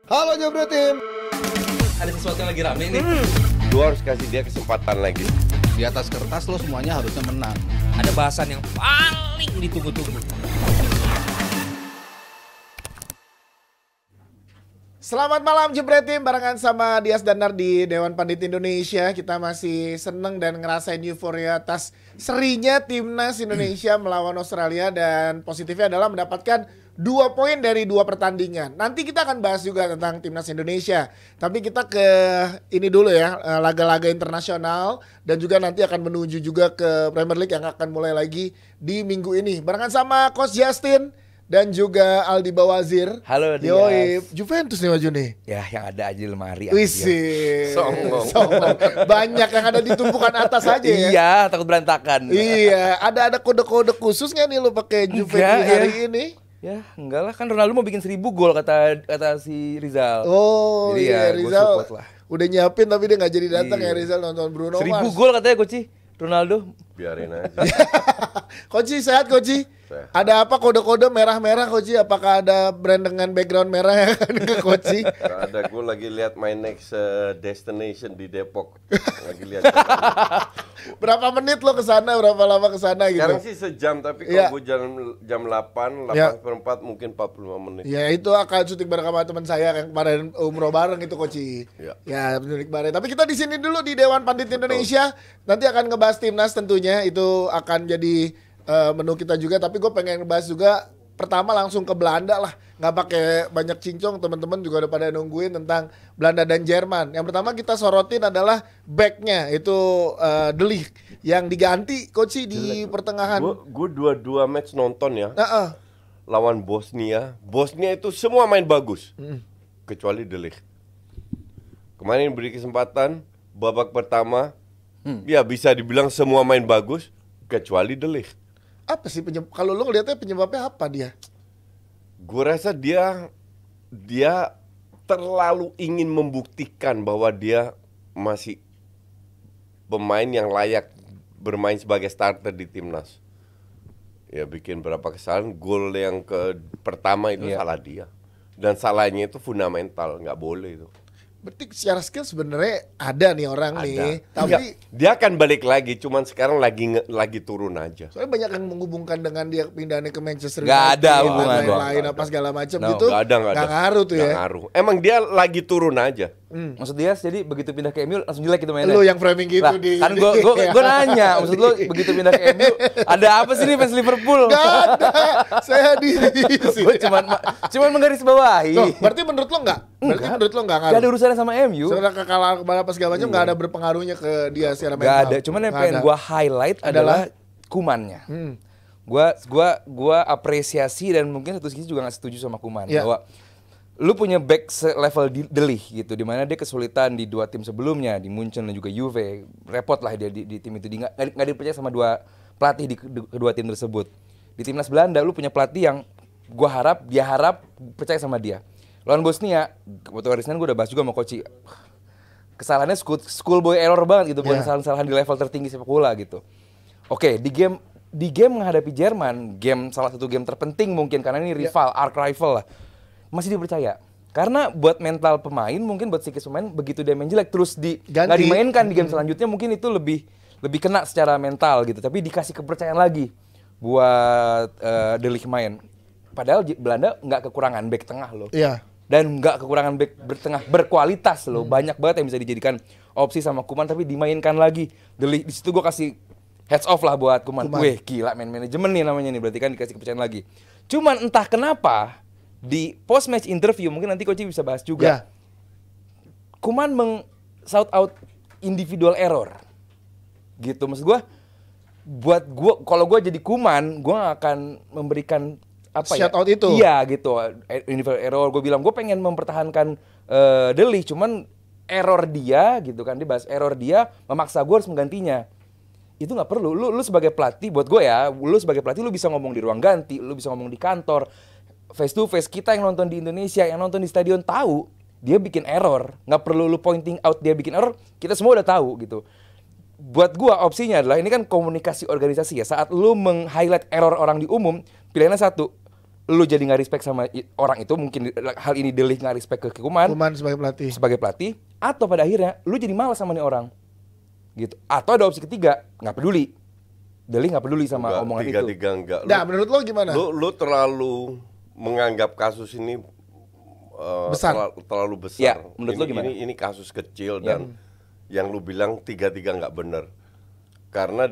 Halo Jebret Tim. Ada sesuatu yang lagi rame nih. Lu harus kasih dia kesempatan lagi. Di atas kertas lo semuanya harusnya menang. Ada bahasan yang paling ditunggu-tunggu. Selamat malam Jebret Tim, barengan sama Dias Danar di Dewan Pandit Indonesia. Kita masih seneng dan ngerasain euforia atas serinya Timnas Indonesia melawan Australia. Dan positifnya adalah mendapatkan 2 poin dari 2 pertandingan. Nanti kita akan bahas juga tentang Timnas Indonesia. Tapi kita ke ini dulu ya, laga-laga internasional. Dan juga nanti akan menuju juga ke Premier League yang akan mulai lagi di minggu ini. Barengan sama Coach Justin dan juga Aldi Bawazir. Halo Dias. Yoi, Juventus nih maju nih. Ya yang ada aja di lemari. Wisi. Sombong. Banyak yang ada di tumpukan atas aja ya. Iya, takut berantakan. Iya, ada kode-kode khusus nggak nih lo pakai Juve di hari ini? Ya enggak lah, kan Ronaldo mau bikin 1000 gol kata si Rizal. Oh jadi iya, ya, Rizal lah. udah nyiapin tapi dia nggak jadi datang Iya. ya Rizal nonton Bruno 1000 Mars. gol katanya Koci Ronaldo. Biarin aja. Koci sehat Koci? Sehat. Ada apa kode-kode merah-merah Koci? Apakah ada brand dengan background merah yang akan ke Koci? Gak ada, gue lagi lihat my next destination di Depok. Lagi lihat. Berapa menit lo kesana? Berapa lama kesana gitu? Sekarang sih sejam, tapi Iya. kalau gue jam 8, Iya. 8:04 mungkin 45 menit. Ya itu akan syuting bareng sama teman saya yang kemarin umroh bareng itu Koci. Iya. Ya benar bareng. Tapi kita di sini dulu di Dewan Pandit Indonesia. Nanti akan ngebahas Timnas tentunya. Itu akan jadi menu kita juga. Tapi gue pengen ngebahas juga pertama langsung ke Belanda lah. Nggak pakai banyak cincong, teman-teman juga udah pada nungguin tentang Belanda dan Jerman. Yang pertama kita sorotin adalah backnya itu De Ligt yang diganti Koci di pertengahan. Gue dua match nonton ya. Heeh. Lawan Bosnia. Bosnia itu semua main bagus. Kecuali De Ligt. Kemarin beri kesempatan babak pertama. Ya bisa dibilang semua main bagus. Kecuali De Ligt. Apa sih kalau lo ngeliatnya penyebabnya apa dia? Gue rasa dia terlalu ingin membuktikan bahwa dia masih pemain yang layak bermain sebagai starter di timnas. Ya bikin berapa kesalahan, gol yang pertama itu salah dia. Dan salahnya itu fundamental, nggak boleh itu. Berarti secara skill sebenarnya ada nih orang nih, Ada. tapi Dia akan balik lagi, cuman sekarang lagi turun aja. soalnya banyak yang menghubungkan dengan dia pindahnya ke Manchester Nggak United, ada dan hubungan, lain-lain Bang. apa segala macam No, gitu. Nggak ada. ngaruh tuh Nggak ya. ngaruh. Emang dia lagi turun aja. Maksud dia jadi begitu pindah ke MU langsung jelek gitu mainnya. Lu yang framing gitu Lah, kan gue nanya, maksud lu begitu pindah ke MU ada apa sih nih fans Liverpool? Gak ada. Saya di Gue cuman menggarisbawahi. Loh, berarti menurut lo enggak? Berarti menurut lo enggak ngaruh? Gak ada urusannya sama MU. Sebenarnya kekalahan kepala apa segala macam enggak ada berpengaruhnya ke dia secara mental. Gak ada. Cuman yang Nggak pengen ada. gue highlight adalah kumannya. Gua apresiasi dan mungkin satu sisi juga gak setuju sama Kuman Iya. bahwa lu punya back level De Ligt gitu, dimana dia kesulitan di 2 tim sebelumnya, di Munchen dan juga Juve, repot lah dia di tim itu, nggak dipercaya sama 2 pelatih di kedua tim tersebut. Di timnas Belanda lu punya pelatih yang dia harap percaya sama dia. Lawan Bosnia, waktu Arisnan gue udah bahas juga sama Koci, kesalahannya schoolboy error banget gitu, bukan kesalahan di level tertinggi sepak bola gitu. Oke, di game menghadapi Jerman, salah satu game terpenting mungkin karena ini rival, arch rival lah. Masih dipercaya. Karena buat mental pemain, mungkin buat psikis pemain, begitu dia main jelek terus nggak dimainkan di game selanjutnya, mungkin itu lebih kena secara mental gitu. Tapi dikasih kepercayaan lagi buat De Ligt main. Padahal Belanda nggak kekurangan back tengah loh. Iya. Dan nggak kekurangan back tengah berkualitas loh. Banyak banget yang bisa dijadikan opsi sama Kuman, tapi dimainkan lagi. De Ligt, di situ gue kasih heads off lah buat Kuman. Wih gila, main manajemen nih namanya nih, berarti kan dikasih kepercayaan lagi. Cuman entah kenapa di post match interview, mungkin nanti Coach bisa bahas juga. Ya. Kuman shout out individual error. Gitu maksud gue. Buat gue, kalau gue jadi Kuman, gue akan memberikan apa Shout out itu. Iya gitu. Individual error. Gue bilang gue pengen mempertahankan De Ligt, cuman error dia gitu kan, dia bahas error dia memaksa gue harus menggantinya. Itu nggak perlu. Lu sebagai pelatih, buat gue ya, lu sebagai pelatih lu bisa ngomong di ruang ganti, lu bisa ngomong di kantor, face to face. Kita yang nonton di Indonesia, yang nonton di stadion tahu dia bikin error. Nggak perlu lu pointing out dia bikin error, kita semua udah tahu gitu. Buat gua opsinya adalah, ini kan komunikasi organisasi ya, saat lu meng-highlight error orang di umum, pilihannya satu, lu jadi nggak respect sama orang itu, mungkin hal ini De Ligt nggak respect ke Koeman Koeman sebagai pelatih. atau pada akhirnya lu jadi malas sama nih orang gitu, atau ada opsi ketiga, nggak peduli, De Ligt nggak peduli sama Enggak, omongan itu. tiga-tiga enggak. Nah, menurut lo gimana? Lu terlalu menganggap kasus ini Besar. terlalu besar. Ya, menurut lu gimana? Ini kasus kecil dan yang lu bilang tiga-tiga nggak benar. Karena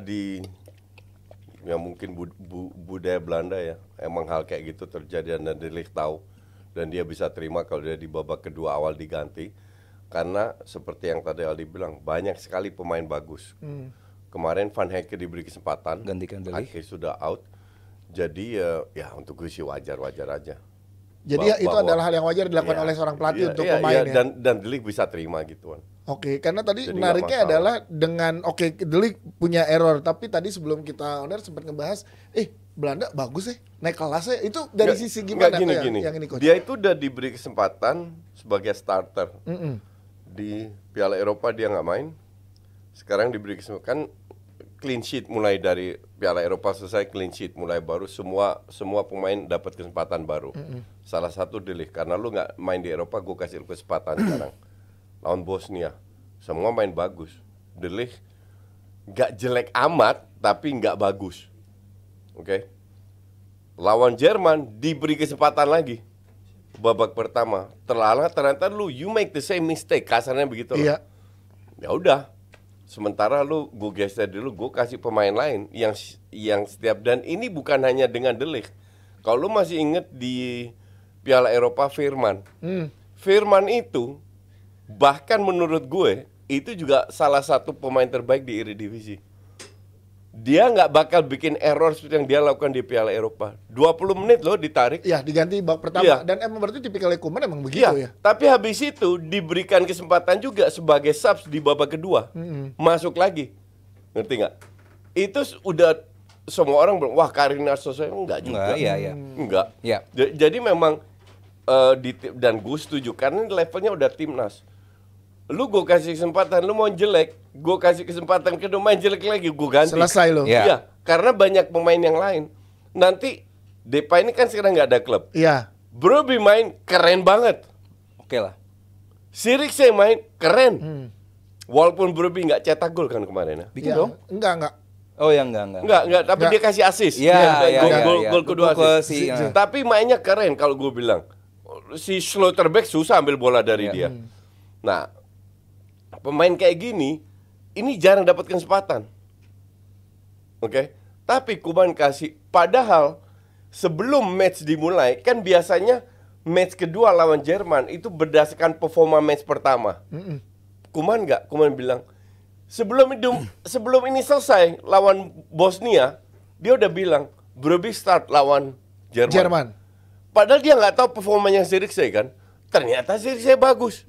ya mungkin budaya Belanda ya, emang hal kayak gitu terjadi dan De Ligt tahu dan dia bisa terima kalau dia di babak kedua awal diganti. Karena seperti yang tadi Aldi bilang, banyak sekali pemain bagus. Kemarin Van Hecke diberi kesempatan, Gantikan De Ligt. Ake sudah out. Jadi ya untuk gue sih wajar-wajar aja. Jadi itu adalah hal yang wajar dilakukan oleh seorang pelatih untuk pemain ya. Dan De Ligt bisa terima gituan. Oke, karena tadi Jadi menariknya nggak masalah. adalah dengan De Ligt punya error, tapi tadi sebelum kita on air sempat ngebahas, Belanda bagus naik kelas itu dari Nggak- sisi nggak gimana gini. yang ini coach? Dia itu udah diberi kesempatan sebagai starter. Di Piala Eropa dia nggak main. Sekarang diberi kesempatan, kan clean sheet mulai dari Piala Eropa selesai, clean sheet mulai baru, semua pemain dapat kesempatan baru. Salah satu De Ligt, karena lu nggak main di Eropa, gue kasih lu kesempatan sekarang. Lawan Bosnia, semua main bagus. De Ligt nggak jelek amat, tapi nggak bagus. Oke. Lawan Jerman diberi kesempatan lagi. Babak pertama ternyata you make the same mistake, kasarnya begitu loh. Iya. Ya udah. Sementara gue geser dulu, gue kasih pemain lain yang setiap, dan ini bukan hanya dengan De Ligt. Kalau lu masih inget di Piala Eropa Veerman. Veerman itu bahkan menurut gue itu juga salah satu pemain terbaik di Eredivisie. Dia nggak bakal bikin error seperti yang dia lakukan di Piala Eropa. 20 menit loh ditarik. Ya, diganti babak pertama. Iya. Dan emang berarti tipikal Koeman emang begitu ya. Tapi habis itu diberikan kesempatan juga sebagai subs di babak kedua. Masuk lagi. Ngerti nggak? Itu udah semua orang bilang, wah Karina Sosai. Enggak juga. Enggak, iya. Enggak. Iya. Jadi memang dan gue setuju karena levelnya udah timnas. Lu gue kasih kesempatan, lu mau jelek, gue kasih kesempatan kedua main jelek lagi, gue ganti. Selesai lo. Iya. Iya, karena banyak pemain yang lain. Nanti Depay ini kan sekarang nggak ada klub. Iya. Broby main keren banget. Oke lah. Sirikse main keren. Walaupun Broby nggak cetak gol kan kemarin ya. Bikin Iya. dong. Enggak. Oh ya enggak. Enggak, tapi Nggak. dia kasih assist. Iya, Gol kedua Gol assist. si- ya. Tapi mainnya keren kalau gue bilang. Si Slotterbeck susah ambil bola dari dia. Nah, pemain kayak gini ini jarang dapat kesempatan. Oke. Tapi Koeman kasih, padahal sebelum match dimulai kan biasanya match kedua lawan Jerman itu berdasarkan performa match pertama. Koeman bilang sebelum ini selesai lawan Bosnia, dia udah bilang Broby start lawan Jerman. Padahal dia nggak tahu performanya Sirikse kan. Ternyata Sirikse bagus.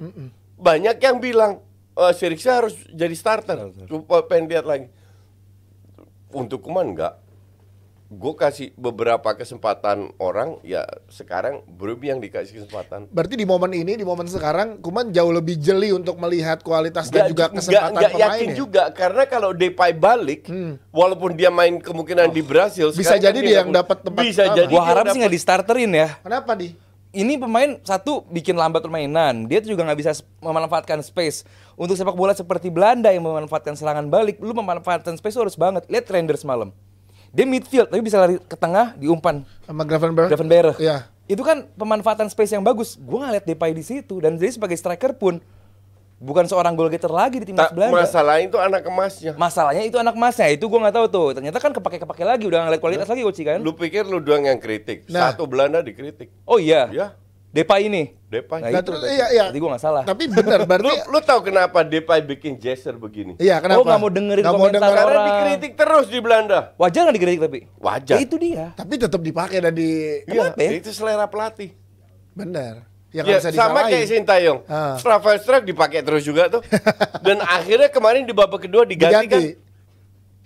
Banyak yang bilang Sirikse harus jadi starter. Coba pengen lihat lagi. Untuk Koeman enggak. Gue kasih beberapa kesempatan orang, ya sekarang Broby yang dikasih kesempatan. Berarti di momen sekarang Koeman jauh lebih jeli untuk melihat kualitas dan juga kesempatan Nggak pemain yakin ya? juga karena kalau Depay balik, walaupun dia main kemungkinan di Brasil, Bisa sekarang jadi kan dia yang nggak- dapat tempat Bisa pertama. jadi Gua dia harap sih dapat- nggak di starterin ya. Kenapa di? Ini pemain satu bikin lambat permainan. Dia tuh juga nggak bisa memanfaatkan space. Untuk sepak bola seperti Belanda yang memanfaatkan serangan balik, lu memanfaatkan space tuh harus banget. Lihat Rangers semalam. Dia midfield tapi bisa lari ke tengah diumpan Sama Gravenberch? Gravenberch. Iya. Itu kan pemanfaatan space yang bagus. Gua ngeliat Depay di situ dan jadi sebagai striker pun bukan seorang goal getter lagi di timnas Belanda. Masalahnya itu anak emasnya. Masalahnya itu anak emasnya, itu gua nggak tahu tuh. Ternyata kan kepake lagi, udah ngeliat kualitas lagi Uci kan. Lu pikir lu doang yang kritik? Nah. Satu Belanda dikritik. Oh iya. Ya, Depay ini. Depay. Nah, Nah, itu terus, berarti. iya. Berarti gua nggak salah. Tapi benar, Lu, berarti lu tahu kenapa Depay bikin gesture begini? iya kenapa? Oh, nggak mau dengerin Nggak mau komentar denger. Karena orang. dikritik terus di Belanda. Wajar nggak dikritik tapi? Wajar. Ya, itu dia. Tapi tetap dipakai dan di Iya, Kenapa ya? itu selera pelatih. benar. Yang Ya, bisa sama disalahin. kayak Sintayong. Ah. Rafael Struijk dipakai terus juga tuh. Dan akhirnya kemarin di babak kedua diganti kan.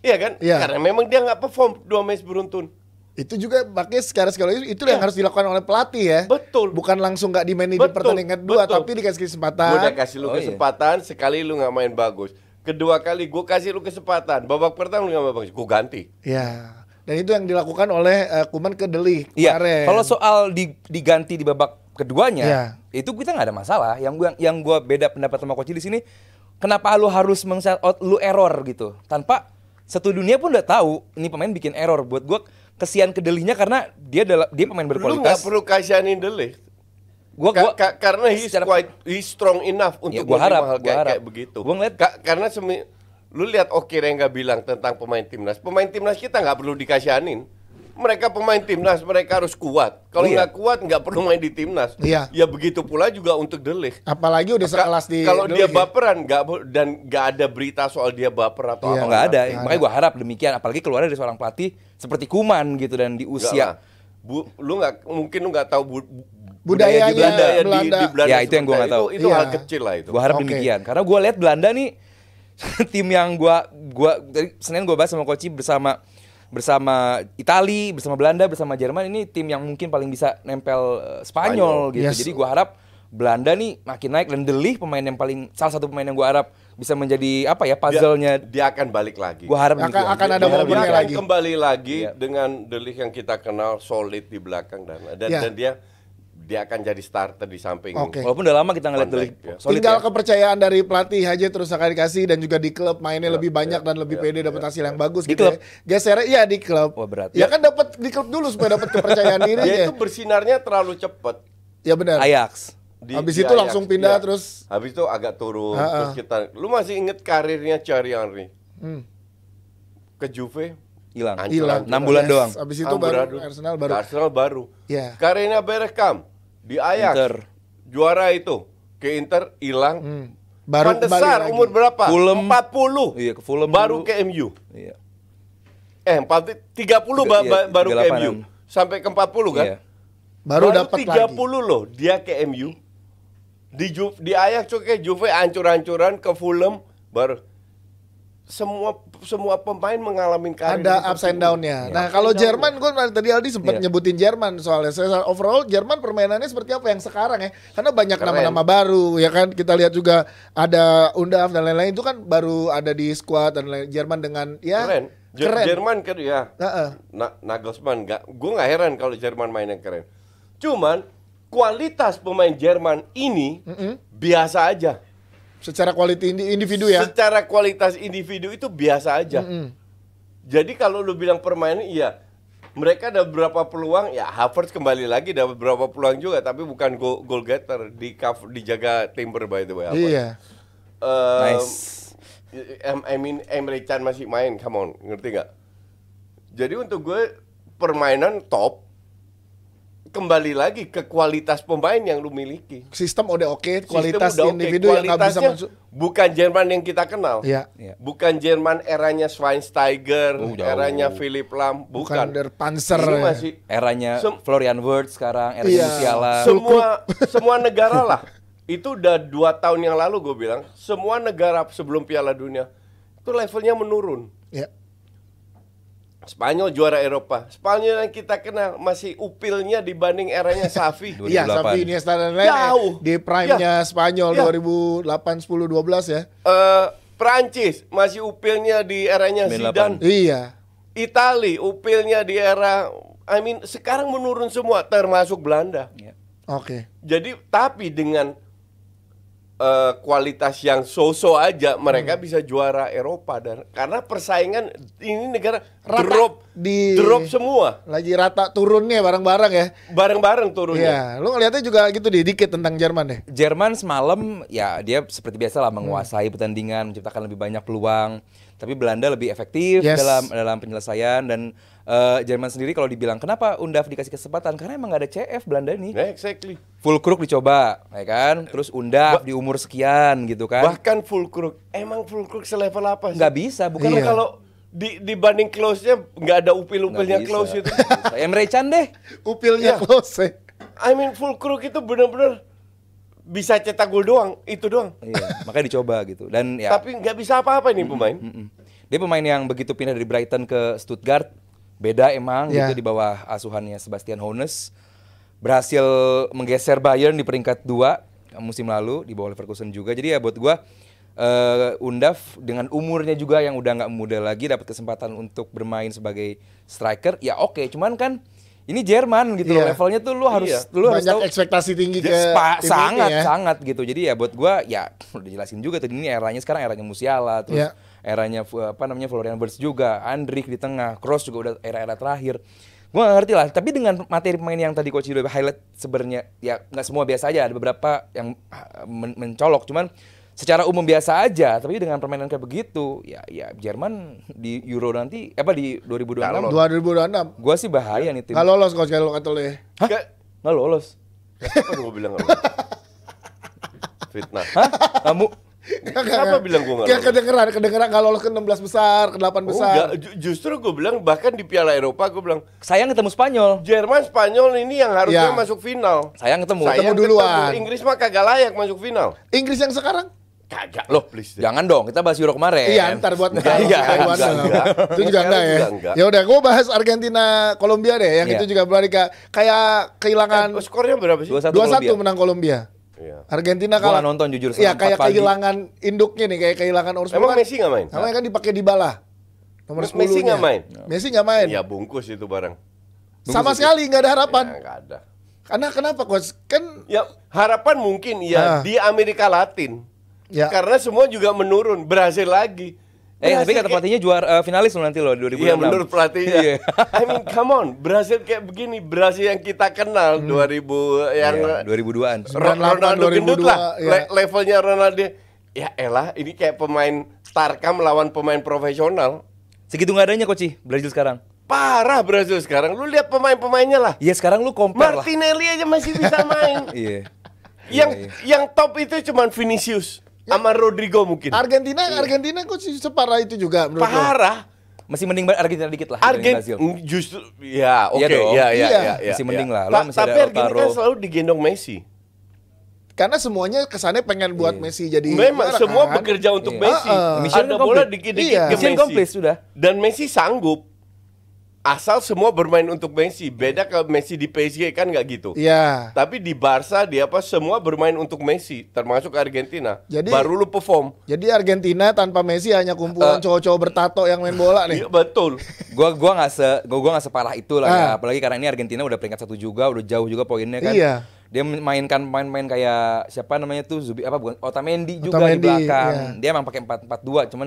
Iya kan? Iya. Karena memang dia nggak perform 2 match beruntun. Itu juga makanya sekarang sekali itu yang harus dilakukan oleh pelatih ya. Betul. Bukan langsung nggak dimainin di Betul, pertandingan kedua, betul. tapi dikasih Gue kesempatan. udah kasih lu Oh, iya. kesempatan, sekali lu nggak main bagus. Kedua kali gue kasih lu kesempatan, babak pertama lu nggak main bagus, gue ganti. Ya. Dan itu yang dilakukan oleh Koeman ke De Ligt Iya, kemarin. kalau soal diganti di babak keduanya, Iya. itu kita nggak ada masalah. Yang gua beda pendapat sama Koci di sini, kenapa lu harus meng-shout out lu error gitu, tanpa satu dunia pun udah tahu ini pemain bikin error. Buat gua kesian ke De Ligt-nya karena dia pemain Lu nggak berkualitas. perlu kasihanin De Ligt. Karena he's strong enough untuk Ya, gua harap, menerima hal kayak begitu. Gua ngeliat Karena lu lihat Rengga bilang tentang pemain timnas. Pemain timnas kita nggak perlu dikasihanin. Mereka pemain timnas, mereka harus kuat. Kalau Iya. nggak kuat, nggak perlu main di timnas. Iya. Ya begitu pula juga untuk De Ligt. Apalagi udah sekelas di Kalau De dia Ligt ya. baperan, nggak ada berita soal dia baper atau Iya. apa. nggak ada. Nggak Makanya gua harap demikian. Apalagi keluar dari seorang pelatih seperti Koeman gitu dan di Nggak usia. lah. Lu nggak tahu Budayanya di Belanda, Belanda. di Belanda Ya, itu yang gua nggak tahu. Itu Iya. hal kecil lah itu. Gua harap Oke. demikian. Karena gua lihat Belanda nih tim yang gua dari Senin gua bahas sama Koci bersama Itali, bersama Belanda, bersama Jerman, ini tim yang mungkin paling bisa nempel Spanyol gitu. Yes. Jadi gua harap Belanda nih makin naik dan De Ligt salah satu pemain yang gua harap bisa menjadi apa ya puzzle-nya. Dia akan balik lagi. Gua harap Akan demikian. ada Gua harap momennya Dia demikian. akan lagi. kembali lagi Iya. dengan De Ligt yang kita kenal solid di belakang dan Iya. dia akan jadi starter di samping. Oke. Walaupun udah lama kita ngeliat Van De Dijk, Ligt ya. solid Tinggal ya. kepercayaan dari pelatih aja terus akan dikasih dan juga di klub mainnya lebih banyak dan lebih pede dapat hasil yang bagus Di gitu klub? ya. Geser iya di klub. Wah, berat. Ya kan dapat di klub dulu supaya dapat kepercayaan diri Dia ya. itu bersinarnya terlalu cepat. Ya benar. Ajax. Habis Di itu Ajax, langsung pindah iya. terus. Habis itu agak turun Ha-ha. terus lu masih inget karirnya Thierry Henry Hmm. ke Juve? Hilang. Hancur, Hilang. hancur. 6 bulan Yes. doang. Habis itu baru Amburadul. Arsenal baru. Ke Arsenal baru. Ya. Karirnya Bergkamp di Ajax. Inter. Juara itu ke Inter hilang. Baru Van der kembali Sar lagi. umur berapa? Fulham. 40. Iya, ke Fulham Baru dulu. ke MU. Iya. 30 Iya, baru ke 38-an. MU. Sampai ke 40 kan? Iya. Baru dapat 30 lagi. loh dia ke MU. Di Ajax ke Juve hancur-hancuran, ke Fulham baru semua pemain mengalami karir Ada seperti ups and ini. down-nya. Iya. Nah, kalau Jerman gue tadi Aldi sempat Iya. nyebutin Jerman soalnya. Saya overall Jerman permainannya seperti apa yang sekarang ya? Karena banyak Keren. nama-nama baru ya kan. Kita lihat juga ada Undav dan lain-lain itu kan baru ada di squad dan lain Jerman dengan ya Keren. keren. Jerman kan ya. Heeh. Nagelsmann gue nggak heran kalau Jerman mainnya keren. Cuman kualitas pemain Jerman ini biasa aja. Secara quality individu ya. Secara kualitas individu itu biasa aja. Jadi kalau lu bilang permainan, iya mereka ada beberapa peluang, ya Havertz kembali lagi dapat beberapa peluang juga, tapi bukan goal getter, dijaga Timber by the way. Havertz. Iya. Nice. I mean Emre Can masih main, come on, ngerti nggak? Jadi untuk gue permainan top, kembali lagi ke kualitas pemain yang lu miliki. Sistem udah oke, Sistem kualitas udah oke. individu yang nggak bisa Kualitasnya masuk. bukan Jerman yang kita kenal. Iya. Iya. Bukan Jerman eranya Schweinsteiger, Jauh. eranya Philipp Lahm, Bukan bukan. Der Panzer. Ini ya. masih Eranya Sem- Florian Wirtz sekarang, eranya Iya. Musiala. semua negara lah. Itu udah 2 tahun yang lalu gue bilang, semua negara sebelum Piala Dunia itu levelnya menurun. Ya. Spanyol juara Eropa. Spanyol yang kita kenal masih upilnya dibanding eranya Xavi. 2008. Iya, Xavi, Iniesta dan lain Jauh. di prime-nya Spanyol Ya. 2008, 10, 12 ya. Prancis masih upilnya di eranya 98. Zidane. Iya. Itali upilnya di era sekarang menurun semua termasuk Belanda. Iya. Oke. Jadi tapi dengan kualitas yang so-so aja mereka bisa juara Eropa dan karena persaingan ini negara Rata drop semua Lagi rata turunnya bareng-bareng ya. bareng-bareng turunnya. Iya, lu ngeliatnya juga gitu dikit tentang Jerman deh. Jerman semalam ya dia seperti biasa lah menguasai pertandingan, menciptakan lebih banyak peluang. Tapi Belanda lebih efektif Yes. dalam penyelesaian dan Jerman sendiri kalau dibilang kenapa Undav dikasih kesempatan karena emang gak ada CF Belanda nih. Nah, exactly. Fulkrug dicoba, ya kan? Terus Undav di umur sekian gitu kan. Bahkan Fulkrug, emang Fulkrug selevel apa sih? Nggak bisa, bukan Iya. Kalau dibanding Klose-nya nggak ada upil-upilnya nggak bisa. Klose itu. Emre Can deh. Upilnya Iya. close. Fulkrug itu benar-benar bisa cetak gol doang, itu doang. Iya, makanya dicoba gitu. Dan ya Tapi nggak bisa apa-apa ini pemain. dia pemain yang begitu pindah dari Brighton ke Stuttgart, beda emang Ya. gitu di bawah asuhannya Sebastian Hoeneß. Berhasil menggeser Bayern di peringkat 2 musim lalu di bawah Leverkusen juga. Jadi ya buat gua Undaf dengan umurnya juga yang udah nggak muda lagi dapat kesempatan untuk bermain sebagai striker, ya oke. Cuman kan ini Jerman gitu loh, Iya. levelnya tuh lu harus Banyak tahu ekspektasi tinggi ke tim sangat ini ya. sangat gitu. Jadi ya buat gua ya udah jelasin juga tuh, ini eranya sekarang eranya Musiala, terus Iya. eranya Florian Wirtz juga, Andrik di tengah, Kroos juga udah era-era terakhir. Gua gak ngerti lah, tapi dengan materi pemain yang tadi Coach Ido highlight sebenarnya ya nggak semua biasa aja, ada beberapa yang mencolok, cuman secara umum biasa aja. Tapi dengan permainan kayak begitu, ya Jerman di Euro nanti di 2026 2026. gua sih bahaya nih tim. Nggak lolos coach kalau kata lu ya. Hah? Nggak lolos. Apa gue bilang nggak? Fitnah. Hah? Kamu Kenapa bilang gue nggak Ya lolos? kedengeran nggak lolos ke 16 besar, ke 8 besar. Enggak, justru gue bilang bahkan di Piala Eropa gue bilang sayang ketemu Spanyol. Jerman Spanyol ini yang harusnya Ya. masuk final. Sayang ketemu. Sayang duluan. Inggris mah kagak layak masuk final. Inggris yang sekarang? Kagak Loh, please. jangan dong, kita bahas Euro kemarin. Iya, ntar buat Iya, enggak. Itu juga enggak ya. Enggak. Ya udah, gue bahas Argentina Kolombia deh, yang Iya. itu juga berarti kayak kehilangan Skornya berapa sih? 2-1 2-1 Kolombia. menang Kolombia. Iya. Argentina Gua kalah. nggak nonton jujur, Iya, setengah kayak 4 pagi. kehilangan induknya nih, kayak kehilangan Orsman. Emang Messi nggak main? Namanya kan dipakai Dybala. Nomor 10. Messi nggak main? Messi nggak main. Iya bungkus itu barang. Sama sekali nggak ada harapan. Ya, nggak ada. Karena kenapa coach? Kan Ya harapan mungkin ya di Amerika Latin. ya Karena semua juga menurun. Brazil lagi. Tapi Brazil kata kayak- pelatihnya juara finalis loh nanti loh 2026. Iya menurut pelatihnya. Iya. I mean come on, Brazil kayak begini, Brazil yang kita kenal 2000 yang Iya, 2002-an. 98, Ronaldo gendut 2002, lah. iya. Levelnya Ronaldo. Ya elah, ini kayak pemain Tarkam melawan pemain profesional. Segitu nggak adanya Coach Brazil sekarang. Parah Brazil sekarang. Lu lihat pemain-pemainnya lah. Iya sekarang lu compare lah. Martinelli aja masih bisa main. Iya. Yang top itu cuman Vinicius sama Rodrigo mungkin. Argentina coach separah itu juga menurut lo? Parah. Masih mending Argentina dikit lah dibanding Brazil. Justru ya oke Iya dong. ya Iya. Masih mending lah. Lu Ta- masih tapi ada Argentina Lautaro. kan selalu digendong Messi. Karena semuanya kesannya pengen buat Messi jadi Memang juara, semua kan? bekerja untuk Iya. Messi. Mission Ada kan bola komplit. dikit-dikit Iya. ke Mission Messi. komplit sudah. Dan Messi sanggup. Asal semua bermain untuk Messi. Beda ke Messi di PSG kan nggak gitu. Iya. Tapi di Barca dia semua bermain untuk Messi, termasuk Argentina. Jadi- Baru lu perform. Jadi Argentina tanpa Messi hanya kumpulan cowok-cowok bertato yang main bola nih. Iya betul. Gua nggak separah itu lah ya. Ah. Apalagi karena ini Argentina udah peringkat 1 juga, udah jauh juga poinnya kan. Iya. Dia memainkan pemain-pemain kayak siapa namanya tuh bukan Otamendi juga Otamendi, di belakang. iya. Dia emang pakai 4-4-2, cuman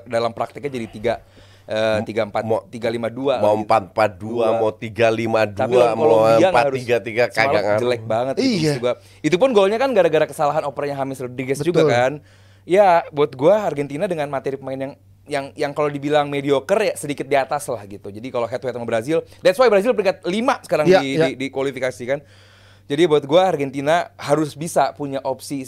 dalam prakteknya jadi 3-4 Mau- 3-5-2. Mau gitu. 4-4-2, mau 3-5-2, Tapi lawan mau Kolombia nggak 4-3-3 harus- kagak semalam ngaruh. jelek banget gitu Iya. juga. Itu pun golnya kan gara-gara kesalahan opernya James Rodriguez juga Betul. kan. Ya, buat gua Argentina dengan materi pemain yang kalau dibilang mediocre ya sedikit di atas lah gitu. Jadi kalau head to head sama Brazil, that's why Brazil peringkat 5 sekarang Iya, di, iya. di kualifikasi kan. Jadi buat gua Argentina harus bisa punya opsi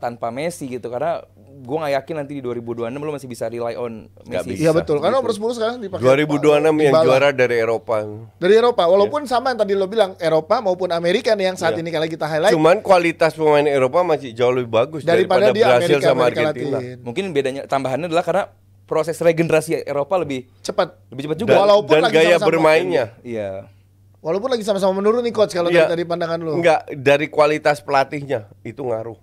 tanpa Messi gitu, karena gua nggak yakin nanti di 2026 lu masih bisa rely on Nggak Messi. bisa. Iya betul. Karena nomor 10 sekarang dipakai 2026 yang Dybala. juara dari Eropa. Dari Eropa. Walaupun sama yang tadi lo bilang Eropa maupun Amerika nih yang saat Iya. ini kali kita highlight Cuman kualitas pemain Eropa masih jauh lebih bagus daripada daripada di Brasil Amerika, sama Amerika Argentina. Latin. Mungkin bedanya tambahannya adalah karena proses regenerasi Eropa lebih Cepat. cepat juga. Dan, Walaupun dan lagi gaya sama-sama. bermainnya. Iya. Walaupun lagi sama-sama menurun nih coach kalau Iya. dari pandangan lo. Enggak, dari kualitas pelatihnya itu ngaruh.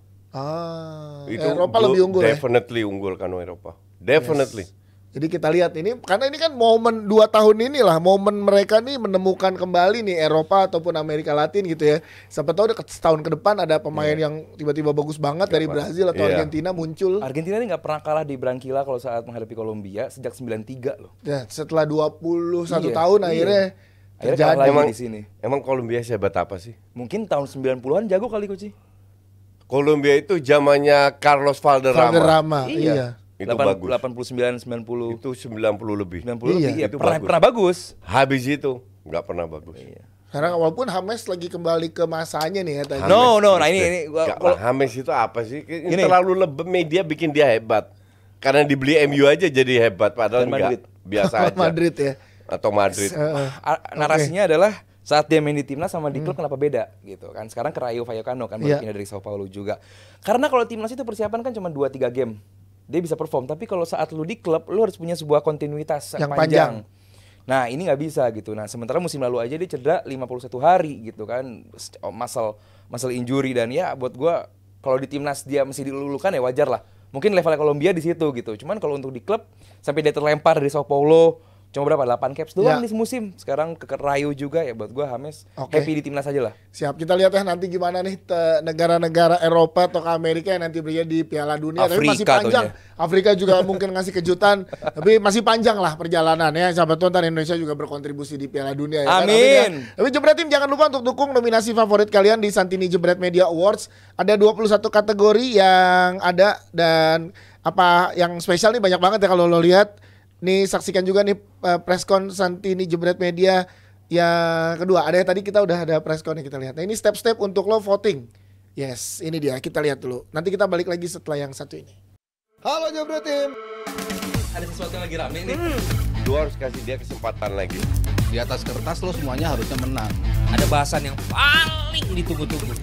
Eropa lebih unggul ya. Definitely unggul kan Eropa. Definitely. Jadi kita lihat ini karena ini kan momen 2 tahun inilah momen mereka nih menemukan kembali nih Eropa ataupun Amerika Latin gitu ya. Siapa tahu setahun ke depan ada pemain yang tiba-tiba bagus banget dari Brazil atau Iya. Argentina muncul. Argentina ini nggak pernah kalah di Branquilla kalau saat menghadapi Kolombia sejak 93 loh. Ya, setelah 21 Iya, tahun iya. akhirnya Akhirnya terjadi. kalah lagi Emang di sini. Emang Kolombia sehebat apa sih? Mungkin tahun 90-an jago kali Coach. Kolombia itu zamannya Carlos Valderrama. Valderrama, iya. Itu bagus. 89 90 Itu 90 lebih. 90 Iya, lebih. Iya, itu pernah, bagus. pernah bagus. Habis itu nggak pernah bagus. Karena walaupun James lagi kembali ke masanya nih katanya. No, nah ini Nggak kalau lah, James itu apa sih? Ini Gini. terlalu lebih media bikin dia hebat. Karena dibeli MU aja jadi hebat padahal Dan enggak. Madrid. Biasa aja. Madrid ya. Atau Madrid. narasinya adalah saat dia main di timnas sama di klub kenapa beda gitu kan. Sekarang ke Rayo Vallecano kan baru Iya. pindah dari Sao Paulo juga. Karena kalau timnas itu persiapan kan cuma 2-3 game. Dia bisa perform, tapi kalau saat lu di klub lu harus punya sebuah kontinuitas Yang panjang. panjang. Nah, ini nggak bisa gitu. Nah, sementara musim lalu aja dia cedera 51 hari gitu kan. Muscle injury dan ya buat gua kalau di timnas dia mesti dilulukan ya wajar lah. mungkin levelnya Kolombia di situ gitu. Cuman kalau untuk di klub sampai dia terlempar dari Sao Paulo cuma berapa 8 caps doang di musim. Sekarang ke Rayo juga ya, buat gua James happy di timnas aja lah. Siap, kita lihat ya nanti gimana nih negara-negara Eropa atau ke Amerika yang nanti berada di Piala Dunia. Tapi masih panjang. Afrika juga mungkin ngasih kejutan, tapi masih panjang lah perjalanan ya. Sahabat tuan, Indonesia juga berkontribusi di Piala Dunia ya. Amin. Tapi Jebret Tim jangan lupa untuk dukung nominasi favorit kalian di Santini Jebret Media Awards. Ada 21 kategori yang ada, dan apa yang spesial nih banyak banget ya kalau lo lihat. Nih saksikan juga nih preskon Santini Jebret Media yang kedua. Ada yang tadi kita udah ada preskon nih, kita lihat. Nah ini step-step untuk lo voting. Yes, ini dia, kita lihat dulu. Nanti kita balik lagi setelah yang satu ini. Halo Jebret Tim. Ada sesuatu yang lagi rame nih. Lu harus kasih dia kesempatan lagi. Di atas kertas lo semuanya harusnya menang. Ada bahasan yang paling ditunggu-tunggu.